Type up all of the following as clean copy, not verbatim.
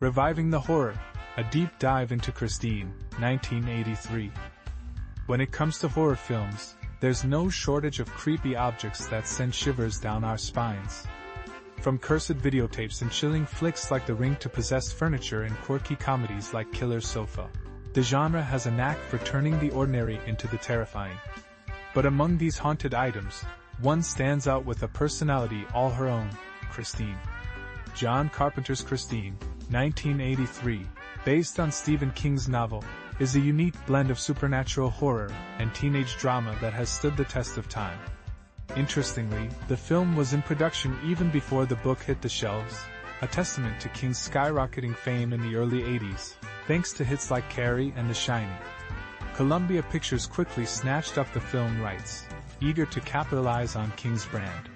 Reviving the horror, a deep dive into Christine, 1983. When it comes to horror films, there's no shortage of creepy objects that send shivers down our spines. From cursed videotapes and chilling flicks like The Ring to possessed furniture and quirky comedies like Killer's Sofa, the genre has a knack for turning the ordinary into the terrifying. But among these haunted items, one stands out with a personality all her own: Christine. John Carpenter's Christine, 1983, based on Stephen King's novel, is a unique blend of supernatural horror and teenage drama that has stood the test of time. Interestingly, the film was in production even before the book hit the shelves, a testament to King's skyrocketing fame in the early 80s, thanks to hits like Carrie and The Shining. Columbia Pictures quickly snatched up the film rights, eager to capitalize on King's brand.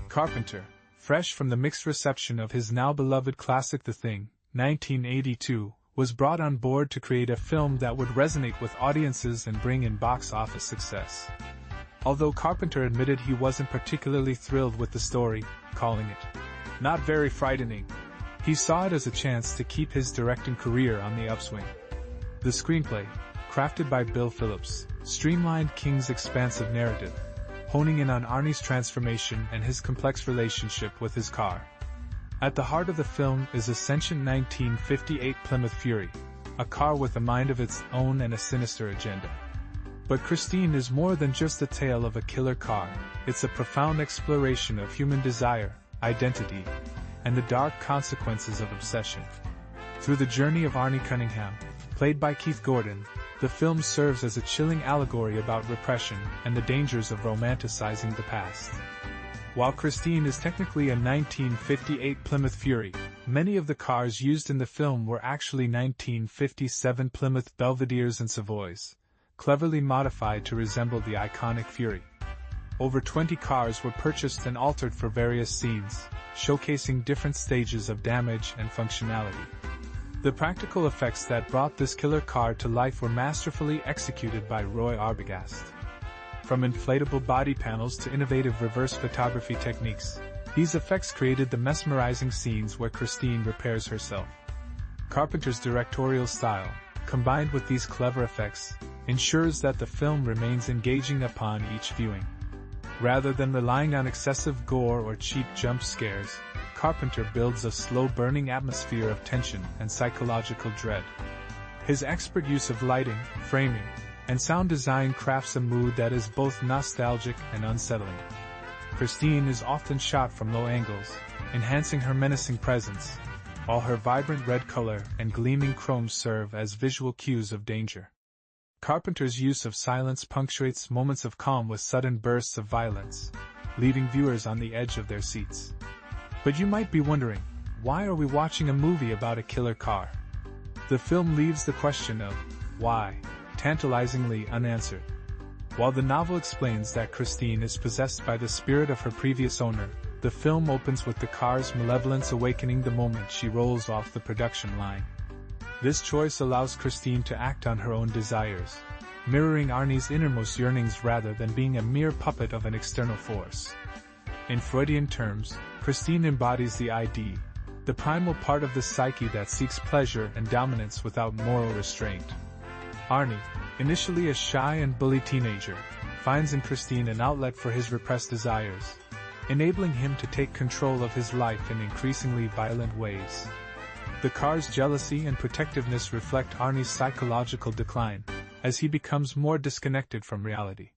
Carpenter, fresh from the mixed reception of his now beloved classic The Thing, 1982, was brought on board to create a film that would resonate with audiences and bring in box office success. Although Carpenter admitted he wasn't particularly thrilled with the story, calling it not very frightening, he saw it as a chance to keep his directing career on the upswing. The screenplay, crafted by Bill Phillips, streamlined King's expansive narrative, honing in on Arnie's transformation and his complex relationship with his car. At the heart of the film is a sentient 1958 Plymouth Fury, a car with a mind of its own and a sinister agenda. But Christine is more than just a tale of a killer car, it's a profound exploration of human desire, identity, and the dark consequences of obsession. Through the journey of Arnie Cunningham, played by Keith Gordon, the film serves as a chilling allegory about repression and the dangers of romanticizing the past. While Christine is technically a 1958 Plymouth Fury, many of the cars used in the film were actually 1957 Plymouth Belvederes and Savoys, cleverly modified to resemble the iconic Fury. Over 20 cars were purchased and altered for various scenes, showcasing different stages of damage and functionality. The practical effects that brought this killer car to life were masterfully executed by Roy Arbogast. From inflatable body panels to innovative reverse photography techniques, these effects created the mesmerizing scenes where Christine repairs herself. Carpenter's directorial style, combined with these clever effects, ensures that the film remains engaging upon each viewing. Rather than relying on excessive gore or cheap jump scares, Carpenter builds a slow-burning atmosphere of tension and psychological dread. His expert use of lighting, framing, and sound design crafts a mood that is both nostalgic and unsettling. Christine is often shot from low angles, enhancing her menacing presence, while her vibrant red color and gleaming chrome serve as visual cues of danger. Carpenter's use of silence punctuates moments of calm with sudden bursts of violence, leaving viewers on the edge of their seats. But you might be wondering, why are we watching a movie about a killer car? The film leaves the question of why tantalizingly unanswered. While the novel explains that Christine is possessed by the spirit of her previous owner, the film opens with the car's malevolence awakening the moment she rolls off the production line. This choice allows Christine to act on her own desires, mirroring Arnie's innermost yearnings rather than being a mere puppet of an external force. In Freudian terms, Christine embodies the ID, the primal part of the psyche that seeks pleasure and dominance without moral restraint. Arnie, initially a shy and bully teenager, finds in Christine an outlet for his repressed desires, enabling him to take control of his life in increasingly violent ways. The car's jealousy and protectiveness reflect Arnie's psychological decline, as he becomes more disconnected from reality.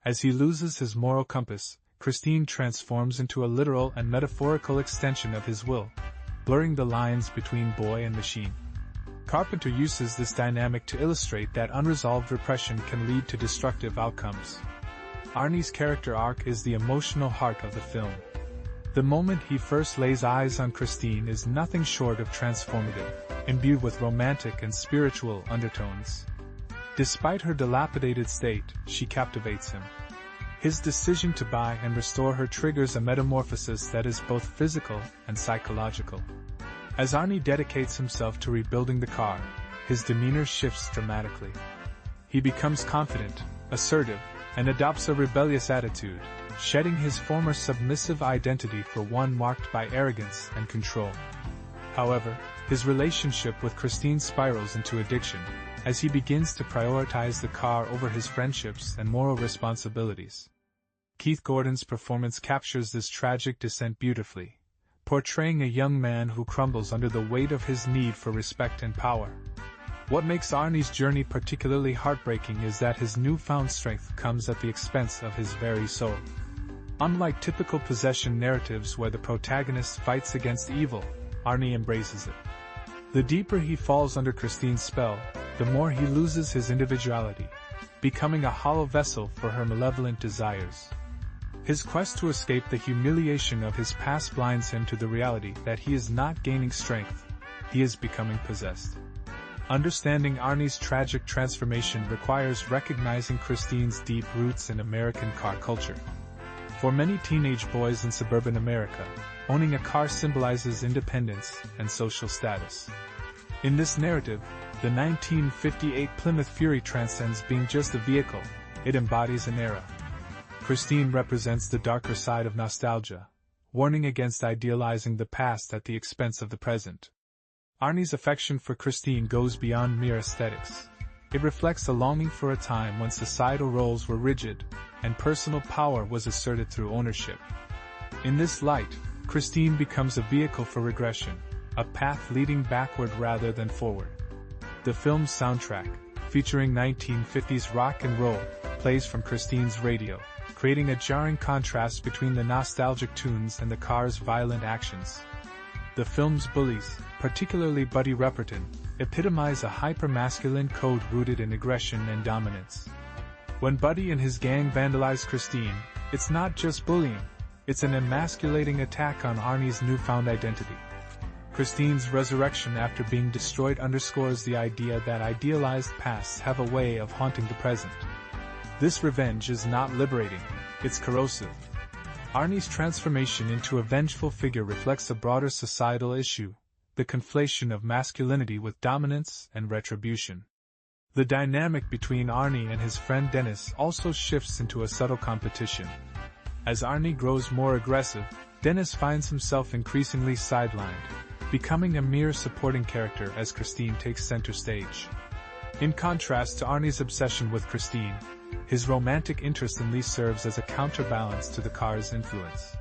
As he loses his moral compass, Christine transforms into a literal and metaphorical extension of his will, blurring the lines between boy and machine. Carpenter uses this dynamic to illustrate that unresolved repression can lead to destructive outcomes. Arnie's character arc is the emotional heart of the film. The moment he first lays eyes on Christine is nothing short of transformative, imbued with romantic and spiritual undertones. Despite her dilapidated state, she captivates him. His decision to buy and restore her triggers a metamorphosis that is both physical and psychological. As Arnie dedicates himself to rebuilding the car, his demeanor shifts dramatically. He becomes confident, assertive, and adopts a rebellious attitude, shedding his former submissive identity for one marked by arrogance and control. However, his relationship with Christine spirals into addiction, as he begins to prioritize the car over his friendships and moral responsibilities. Keith Gordon's performance captures this tragic descent beautifully, portraying a young man who crumbles under the weight of his need for respect and power. What makes Arnie's journey particularly heartbreaking is that his newfound strength comes at the expense of his very soul. Unlike typical possession narratives where the protagonist fights against evil, Arnie embraces it. The deeper he falls under Christine's spell, the more he loses his individuality, becoming a hollow vessel for her malevolent desires. His quest to escape the humiliation of his past blinds him to the reality that he is not gaining strength, he is becoming possessed. Understanding Arnie's tragic transformation requires recognizing Christine's deep roots in American car culture. For many teenage boys in suburban America, owning a car symbolizes independence and social status. In this narrative, the 1958 Plymouth Fury transcends being just a vehicle, it embodies an era. Christine represents the darker side of nostalgia, warning against idealizing the past at the expense of the present. Arnie's affection for Christine goes beyond mere aesthetics. It reflects a longing for a time when societal roles were rigid, and personal power was asserted through ownership. In this light, Christine becomes a vehicle for regression, a path leading backward rather than forward. The film's soundtrack, featuring 1950s rock and roll, plays from Christine's radio, creating a jarring contrast between the nostalgic tunes and the car's violent actions. The film's bullies, particularly Buddy Repperton, epitomize a hyper-masculine code rooted in aggression and dominance. When Buddy and his gang vandalize Christine, it's not just bullying, it's an emasculating attack on Arnie's newfound identity. Christine's resurrection after being destroyed underscores the idea that idealized pasts have a way of haunting the present. This revenge is not liberating, it's corrosive. Arnie's transformation into a vengeful figure reflects a broader societal issue, the conflation of masculinity with dominance and retribution. The dynamic between Arnie and his friend Dennis also shifts into a subtle competition. As Arnie grows more aggressive, Dennis finds himself increasingly sidelined, becoming a mere supporting character as Christine takes center stage. In contrast to Arnie's obsession with Christine, his romantic interest in Lee serves as a counterbalance to the car's influence.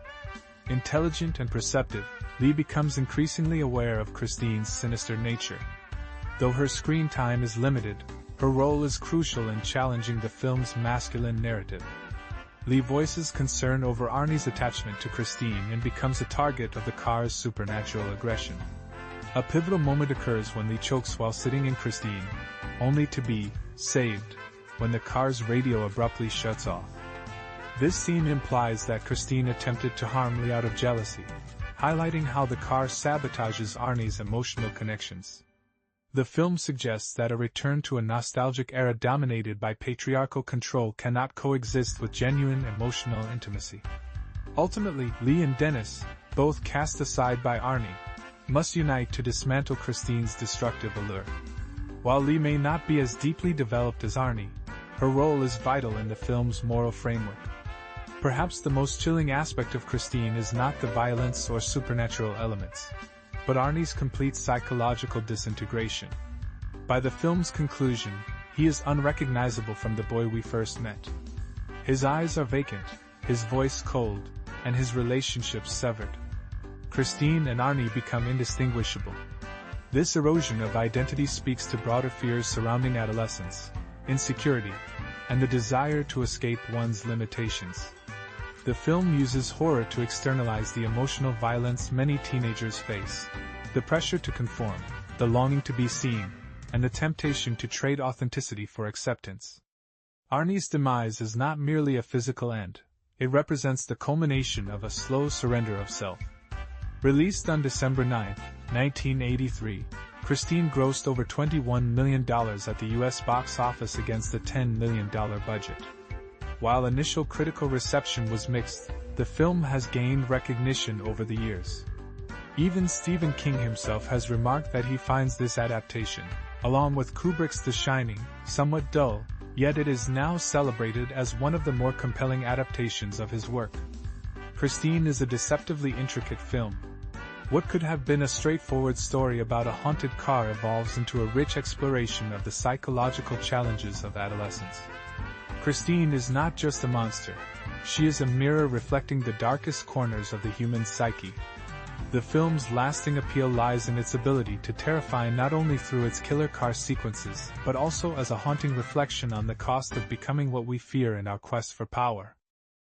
Intelligent and perceptive, Lee becomes increasingly aware of Christine's sinister nature. Though her screen time is limited, her role is crucial in challenging the film's masculine narrative. Lee voices concern over Arnie's attachment to Christine and becomes a target of the car's supernatural aggression. A pivotal moment occurs when Lee chokes while sitting in Christine, only to be saved when the car's radio abruptly shuts off. This scene implies that Christine attempted to harm Lee out of jealousy, highlighting how the car sabotages Arnie's emotional connections. The film suggests that a return to a nostalgic era dominated by patriarchal control cannot coexist with genuine emotional intimacy. Ultimately, Lee and Dennis, both cast aside by Arnie, must unite to dismantle Christine's destructive allure. While Lee may not be as deeply developed as Arnie, her role is vital in the film's moral framework. Perhaps the most chilling aspect of Christine is not the violence or supernatural elements, but Arnie's complete psychological disintegration. By the film's conclusion, he is unrecognizable from the boy we first met. His eyes are vacant, his voice cold, and his relationships severed. Christine and Arnie become indistinguishable. This erosion of identity speaks to broader fears surrounding adolescence, insecurity, and the desire to escape one's limitations. The film uses horror to externalize the emotional violence many teenagers face, the pressure to conform, the longing to be seen, and the temptation to trade authenticity for acceptance. Arnie's demise is not merely a physical end, it represents the culmination of a slow surrender of self. Released on December 9, 1983, Christine grossed over $21 million at the U.S. box office against a $10 million budget. While initial critical reception was mixed, the film has gained recognition over the years. Even Stephen King himself has remarked that he finds this adaptation, along with Kubrick's The Shining, somewhat dull, yet it is now celebrated as one of the more compelling adaptations of his work. Christine is a deceptively intricate film. What could have been a straightforward story about a haunted car evolves into a rich exploration of the psychological challenges of adolescence. Christine is not just a monster. She is a mirror reflecting the darkest corners of the human psyche. The film's lasting appeal lies in its ability to terrify not only through its killer car sequences, but also as a haunting reflection on the cost of becoming what we fear in our quest for power.